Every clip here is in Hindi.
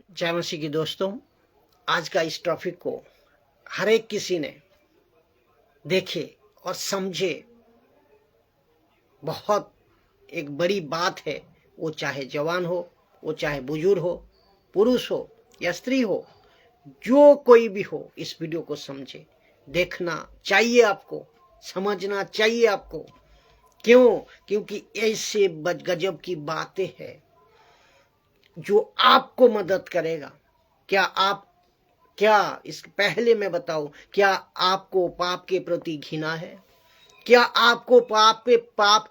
जय मसीह की दोस्तों, आज का इस टॉपिक को हर एक किसी ने देखे और समझे। बहुत एक बड़ी बात है, वो चाहे जवान हो, वो चाहे बुजुर्ग हो, पुरुष हो या स्त्री हो, जो कोई भी हो, इस वीडियो को समझे। देखना चाहिए आपको, समझना चाहिए आपको। क्यों? क्योंकि ऐसे गजब की बातें हैं जो आपको मदद करेगा। क्या इस पहले मैं बताऊं, क्या आपको पाप के प्रति घृणा है? क्या आपको पाप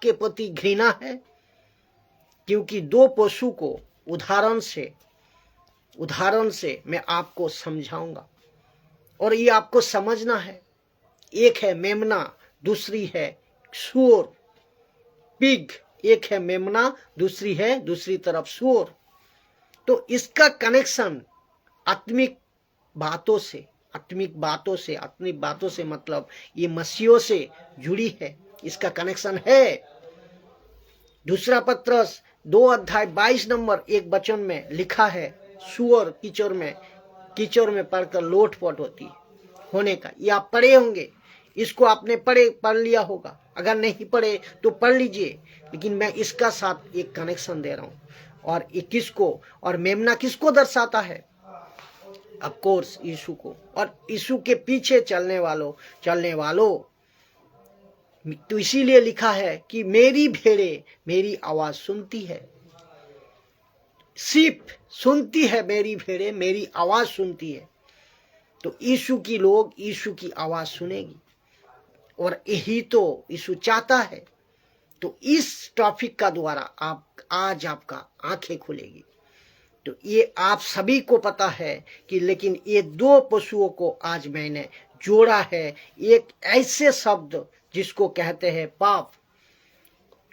के प्रति घृणा है? क्योंकि दो पशु को उदाहरण से मैं आपको समझाऊंगा और ये आपको समझना है। एक है मेमना, दूसरी है सूअर, पिग। एक है मेमना, दूसरी तरफ सूअर। तो इसका कनेक्शन आत्मिक बातों से मतलब ये मसीहों से जुड़ी है। इसका कनेक्शन है। दूसरा पत्रस 2:22 में लिखा है, सूअर कीचड़ में पड़कर लोटपोट होने का। ये आप पढ़े होंगे, इसको आपने पढ़ लिया होगा। अगर नहीं पढ़े तो पढ़ लीजिए, लेकिन मैं इसका साथ एक कनेक्शन दे रहा हूं। और ये किसको, और मेमना किसको दर्शाता है? ऑफ कोर्स यीशु को। और यीशु के पीछे चलने वालों तो इसीलिए लिखा है कि मेरी भेड़ें मेरी आवाज सुनती है। सीप सुनती है, मेरी भेड़ें मेरी आवाज सुनती है। तो यीशु की आवाज सुनेगी, और यही तो यीशु चाहता है। तो इस टॉपिक का द्वारा आज आपका आंखें खुलेगी। तो ये आप सभी को पता है कि, लेकिन ये दो पशुओं को आज मैंने जोड़ा है एक ऐसे शब्द जिसको कहते हैं पाप।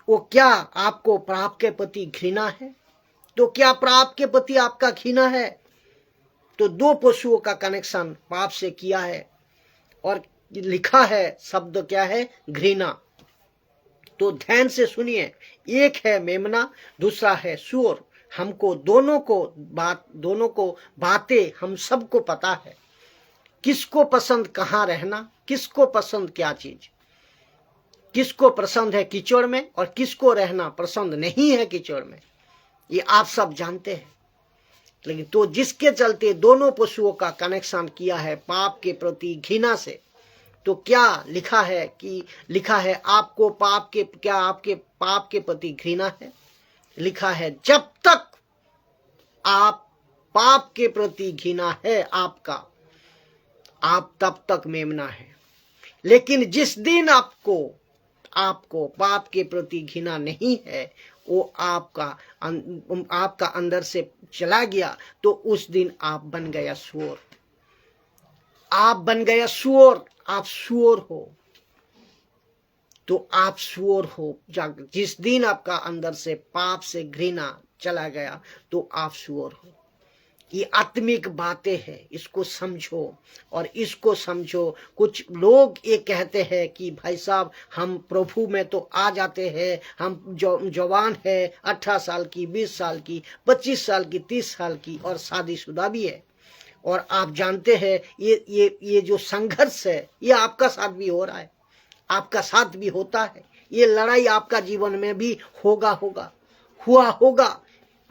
वो क्या आपको पाप के प्रति घृणा है? तो क्या पाप के प्रति आपका घृणा है? तो दो पशुओं का कनेक्शन पाप से किया है, और लिखा है शब्द क्या है? घृणा। तो ध्यान से सुनिए, एक है मेमना, दूसरा है सूअर। हमको दोनों को बातें हम सबको पता है। किसको पसंद कहाँ रहना, किसको पसंद क्या चीज, किसको पसंद है कीचड़ में और किसको रहना पसंद नहीं है कीचड़ में, ये आप सब जानते हैं। लेकिन तो जिसके चलते दोनों पशुओं का कनेक्शन किया है पाप के प्रति घृणा से, तो क्या लिखा है आपको आपके पाप के प्रति घृणा है? लिखा है जब तक आप पाप के प्रति घृणा है आपका, आप तब तक मेमना है। लेकिन जिस दिन आपको पाप के प्रति घृणा नहीं है, वो आपका अंदर से चला गया, तो उस दिन आप बन गया सूअर। आप सूअर हो। तो आप सूअर हो। जिस दिन आपका अंदर से पाप से घृणा चला गया, तो आप सूअर हो। ये आत्मिक बातें हैं, इसको समझो। कुछ लोग ये कहते हैं कि भाई साहब, हम प्रभु में तो आ जाते हैं, हम जवान है, 18 साल की, 20 साल की, 25 साल की, 30 साल की, और शादीशुदा भी है। और आप जानते हैं ये जो संघर्ष है, ये आपका साथ भी हो रहा है, आपका साथ भी होता है। ये लड़ाई आपका जीवन में भी हुआ होगा।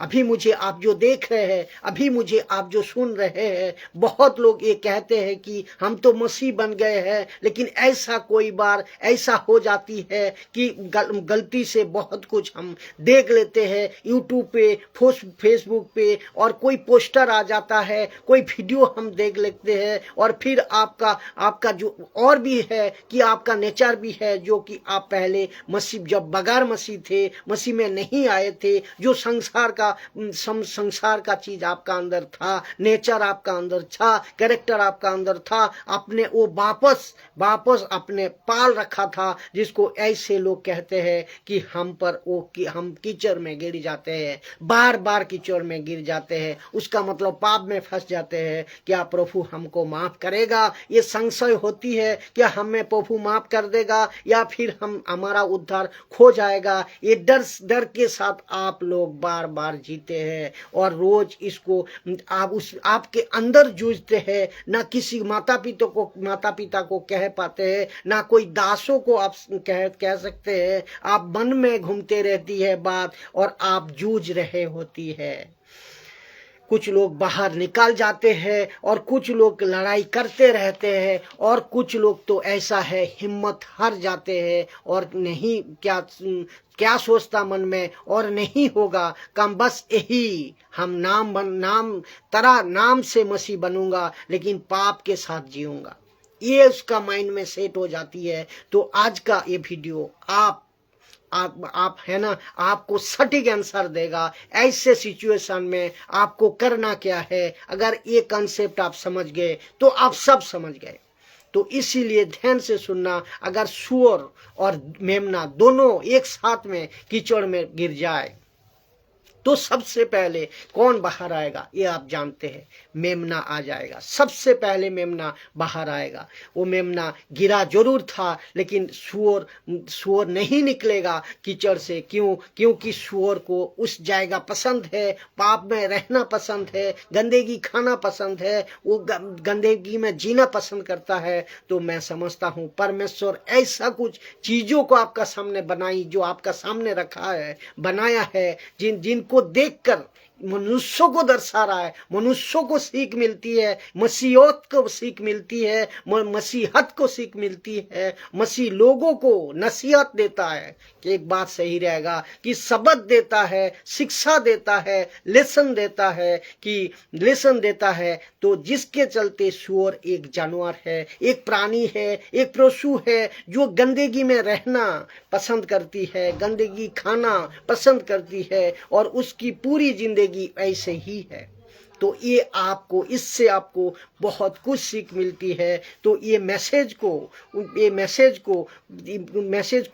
अभी मुझे आप जो देख रहे हैं, अभी मुझे आप जो सुन रहे हैं, बहुत लोग ये कहते हैं कि हम तो मसीह बन गए हैं, लेकिन ऐसा कोई बार ऐसा हो जाती है कि गलती से बहुत कुछ हम देख लेते हैं यूट्यूब पे, फेसबुक पे, और कोई पोस्टर आ जाता है, कोई वीडियो हम देख लेते हैं, और फिर आपका जो और भी है कि आपका नेचर भी है, जो कि आप पहले जब बगैर मसीह थे, मसीह में नहीं आए थे, जो संसार का चीज आपका अंदर था, नेचर आपका अंदर था, कैरेक्टर आपका अंदर था, आपने वो वापस अपने पाल रखा था, जिसको ऐसे लोग कहते हैं कि हम कीचड़ में गिर जाते हैं, बार कीचड़ में गिर जाते हैं। उसका मतलब पाप में फंस जाते हैं। क्या प्रभु हमको माफ करेगा? ये संशय होती है, क्या हमें प्रभु माफ कर देगा, या फिर हमारा उद्धार खो जाएगा? ये डर के साथ आप लोग बार हार जीते हैं और रोज इसको आप आपके अंदर जूझते हैं, ना किसी माता पिता को कह पाते हैं, ना कोई दासों को आप कह सकते हैं। आप मन में घूमते रहती है बात और आप जूझ रहे होती है। कुछ लोग बाहर निकल जाते हैं और कुछ लोग लड़ाई करते रहते हैं और कुछ लोग तो ऐसा है हिम्मत हार जाते हैं और नहीं क्या सोचता मन में और नहीं होगा काम, बस यही हम नाम से मसीह बनूंगा लेकिन पाप के साथ जीऊंगा, ये उसका माइंड में सेट हो जाती है। तो आज का ये वीडियो आप है ना, आपको सटीक आंसर देगा ऐसे सिचुएशन में आपको करना क्या है। अगर ये कंसेप्ट आप समझ गए तो आप सब समझ गए। तो इसीलिए ध्यान से सुनना, अगर सूअर और मेमना दोनों एक साथ में कीचड़ में गिर जाए तो सबसे पहले कौन बाहर आएगा ये आप जानते हैं, मेमना आ जाएगा। सबसे पहले मेमना बाहर आएगा। वो मेमना गिरा जरूर था लेकिन सूअर नहीं निकलेगा कीचड़ से। क्योंकि सूअर को उस जगह पसंद है, पाप में रहना पसंद है, गंदगी खाना पसंद है, वो गंदगी में जीना पसंद करता है। तो मैं समझता हूँ परमेश्वर ऐसा कुछ चीजों को आपका सामने बनाई, जो आपका सामने रखा है, बनाया है, जिनको देखकर मनुष्यों को दर्शा रहा है, मनुष्यों को सीख मिलती है, मसीहत को सीख मिलती है, मसीहत को सीख मिलती है, मसीह लोगों को नसीहत देता है कि एक बात सही रहेगा, कि सबक देता है, शिक्षा देता है, लेसन देता है। तो जिसके चलते सूअर एक जानवर है, एक प्राणी है, एक पशु है जो गंदगी में रहना पसंद करती है, गंदगी खाना पसंद करती है और उसकी पूरी जिंदगी ऐसे ही है। तो इससे आपको बहुत कुछ सीख मिलती है। तो ये मैसेज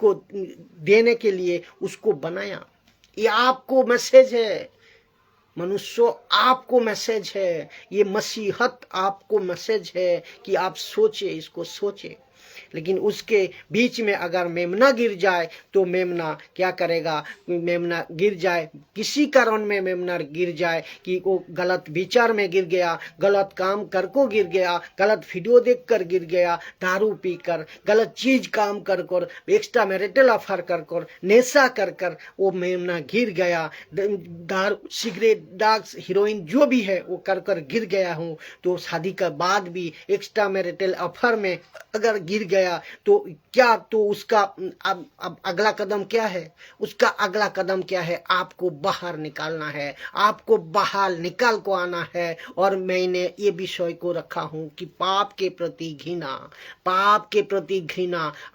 को देने के लिए उसको बनाया। ये आपको मैसेज है मनुष्यों, आपको मैसेज है, ये मसीहत आपको मैसेज है कि आप सोचे, इसको सोचे। लेकिन उसके बीच में अगर मेमना गिर जाए तो मेमना क्या करेगा, मेमना गिर जाए किसी कारण में, मेमना गिर जाए कि वो गलत विचार में गिर गया, गलत काम कर को गिर गया, गलत वीडियो देख कर गिर गया, दारू पी कर, गलत चीज काम कर कर, एक्स्ट्रा मैरिटल अफेयर कर कर, नेशा कर कर वो मेमना गिर गया, दारू सिगरेट ड्रग्स हीरोइन जो भी है वो कर कर गिर गया हूँ। तो शादी के बाद भी एक्स्ट्रा मैरिटल अफेयर में अगर गिर गया तो क्या, तो उसका अब अगला कदम क्या है, उसका अगला कदम क्या है, आपको बाहर निकालना है, आपको बाहर निकाल को आना है। और मैंने ये विषय को रखा हूं कि पाप के प्रति घृणा,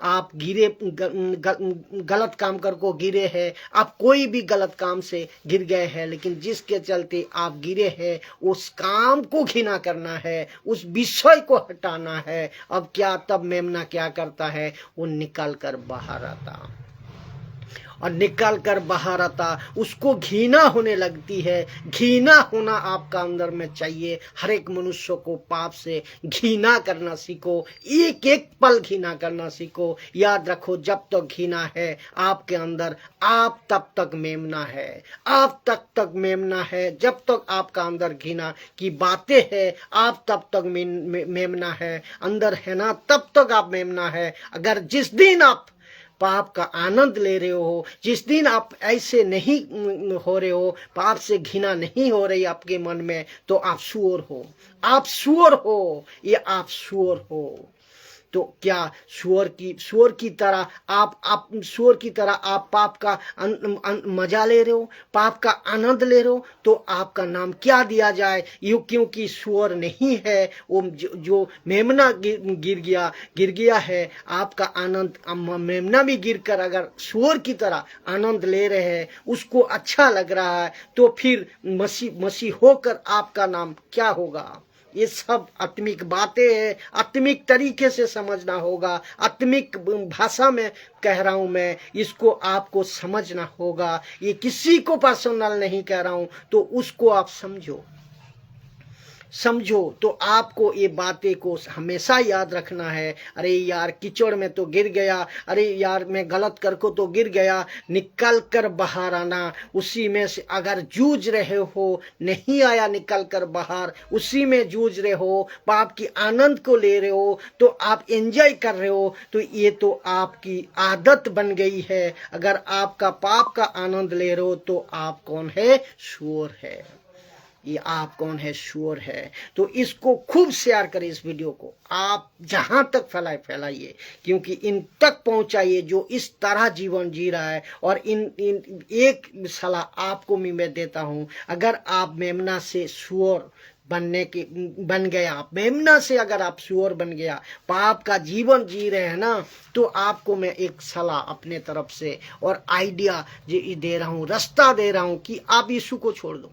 आप गिरे गलत काम कर को गिरे हैं, आप कोई भी गलत काम से गिर गए हैं, लेकिन जिसके चलते आप गिरे हैं उस काम को घृणा करना है, उस विषय को हटाना है। अब क्या, तब मेमना क्या करता है, वो निकाल कर बाहर आता, और निकाल कर बाहर आता उसको घृणा होने लगती है। घृणा होना आपका अंदर में चाहिए। हर एक मनुष्य को पाप से घृणा करना सीखो, एक एक पल घृणा करना सीखो। याद रखो, जब तक घृणा है आपके अंदर, आप तब तक मेमना है, आप तब तक मेमना है। जब तक आपका अंदर घृणा की बातें है, आप तब तक मेमना है अंदर, है ना, तब तक आप मेमना है। अगर जिस दिन आप पाप का आनंद ले रहे हो, जिस दिन आप ऐसे नहीं हो रहे हो, पाप से घृणा नहीं हो रही आपके मन में, तो आप सूअर हो, आप सूअर हो, ये आप सूअर हो। तो क्या सूअर की तरह आप पाप का मजा ले रहे हो, पाप का आनंद ले रहे हो, तो आपका नाम क्या दिया जाए? क्योंकि सूअर नहीं है वो, जो मेमना गिर गया है, आपका आनंद, मेमना भी गिर कर अगर सूअर की तरह आनंद ले रहे हैं, उसको अच्छा लग रहा है, तो फिर मसीह होकर आपका नाम क्या होगा? ये सब आत्मिक बातें हैं, आत्मिक तरीके से समझना होगा, आत्मिक भाषा में कह रहा हूं मैं, इसको आपको समझना होगा। ये किसी को पर्सनल नहीं कह रहा हूं, तो उसको आप समझो। समझो तो आपको ये बातें को हमेशा याद रखना है। अरे यार कीचड़ में तो गिर गया, अरे यार मैं गलत करको तो गिर गया, निकल कर बाहर आना। उसी में से अगर जूझ रहे हो, नहीं आया निकल कर बाहर, उसी में जूझ रहे हो, पाप की आनंद को ले रहे हो, तो आप एंजॉय कर रहे हो, तो ये तो आपकी आदत बन गई है। अगर आपका पाप का आनंद ले रहे हो तो आप कौन है? सुअर है। ये आप कौन है? सुअर है। तो इसको खूब शेयर करें, इस वीडियो को आप जहां तक फैलाइए, क्योंकि इन तक पहुंचाइए जो इस तरह जीवन जी रहा है। और इन एक सलाह आपको मैं देता हूं, अगर आप मेमना से सुअर बन गया, मेमना से अगर आप सुअर बन गया, पाप का जीवन जी रहे हैं ना, तो आपको मैं एक सलाह अपने तरफ से और आइडिया दे रहा हूं, रास्ता दे रहा हूं कि आप यीशु को छोड़ दो।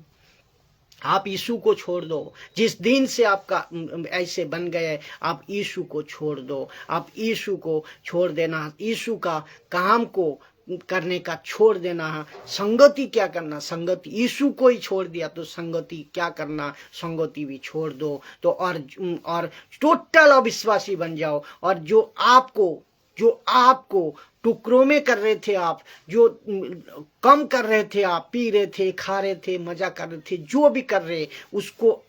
आप यीशु को छोड़ दो। जिस दिन से आपका ऐसे बन गए, आप यीशु को छोड़ दो। आप यीशु को छोड़ देना, यीशु का काम को करने का छोड़ देना। संगति क्या करना? संगति यीशु को ही छोड़ दिया तो संगति क्या करना? संगति भी छोड़ दो। तो और टोटल अविश्वासी बन जाओ। और जो आपको टुकड़ों में कर रहे थे, आप जो कम कर रहे थे, आप पी रहे थे, खा रहे थे, मजा कर रहे थे, जो भी कर रहे, उसको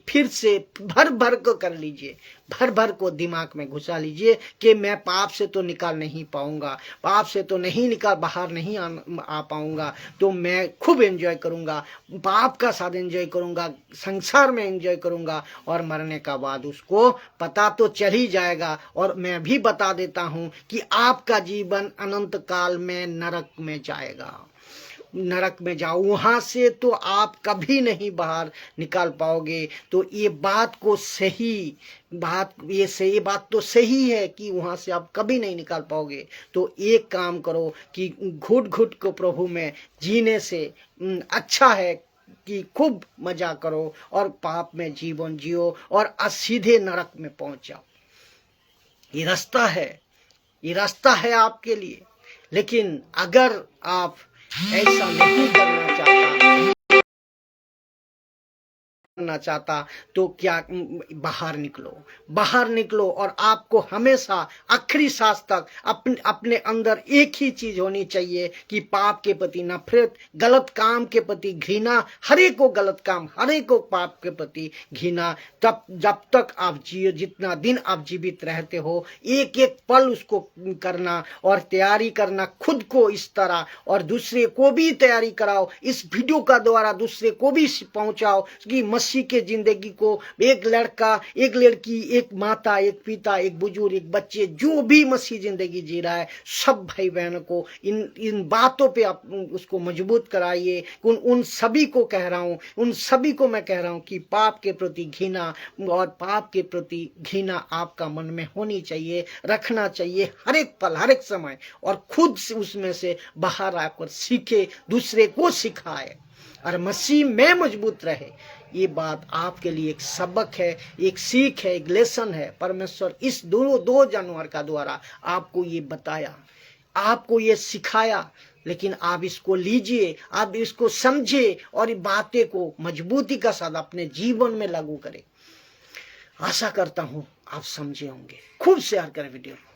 फिर से भर को कर लीजिए, भर को दिमाग में घुसा लीजिए कि मैं पाप से तो निकाल नहीं पाऊंगा, पाप से तो बाहर नहीं आ पाऊंगा, तो मैं खूब एंजॉय करूंगा, पाप का साथ एंजॉय करूंगा, संसार में एंजॉय करूंगा, और मरने का बाद उसको पता तो चल ही जाएगा। और मैं भी बता देता हूं कि आपका जीवन अनंत काल में नरक में जाएगा, नरक में जाओ, वहां से तो आप कभी नहीं बाहर निकाल पाओगे। तो ये बात तो सही है कि वहां से आप कभी नहीं निकाल पाओगे। तो एक काम करो कि घुट को प्रभु में जीने से अच्छा है कि खूब मजा करो और पाप में जीवन जियो और सीधे नरक में पहुंच जाओ। ये रास्ता है आपके लिए। लेकिन अगर आप ऐसा नहीं करना चाहता तो क्या, बाहर निकलो और आपको हमेशा आखिरी सांस तक अपने अंदर एक ही चीज होनी चाहिए कि पाप के प्रति नफरत, गलत काम के प्रति घृणा, हर एक को गलत काम, हर एक को पाप के प्रति घृणा। तब जब तक आप जियो, जितना दिन आप जीवित रहते हो, एक एक पल उसको करना और तैयारी करना खुद को इस तरह, और दूसरे को भी तैयारी कराओ। इस वीडियो का द्वारा दूसरे को भी पहुंचाओ कि मसीह के जिंदगी को एक लड़का, एक लड़की, एक माता, एक पिता, एक बुजुर्ग, एक बच्चे, जो भी मसीह जिंदगी जी रहा है, सब भाई बहनों को इन बातों पे आप उसको मजबूत कराइए। उन सभी को कह रहा हूं, उन सभी को मैं कह रहा हूं कि पाप के प्रति घृणा, और पाप के प्रति घृणा आपका मन में होनी चाहिए, रखना चाहिए हर एक पल, हर एक समय, और खुद से उसमें से बाहर आकर सीखे, दूसरे को सिखाए और मसीह में मजबूत रहे। ये बात आपके लिए एक सबक है, एक सीख है, एक लेसन है। परमेश्वर इस दो जानवर का द्वारा आपको ये बताया, आपको ये सिखाया, लेकिन आप इसको लीजिए, आप इसको समझे और बातें को मजबूती का साथ अपने जीवन में लागू करें। आशा करता हूं आप समझे होंगे। खूब शेयर करें वीडियो।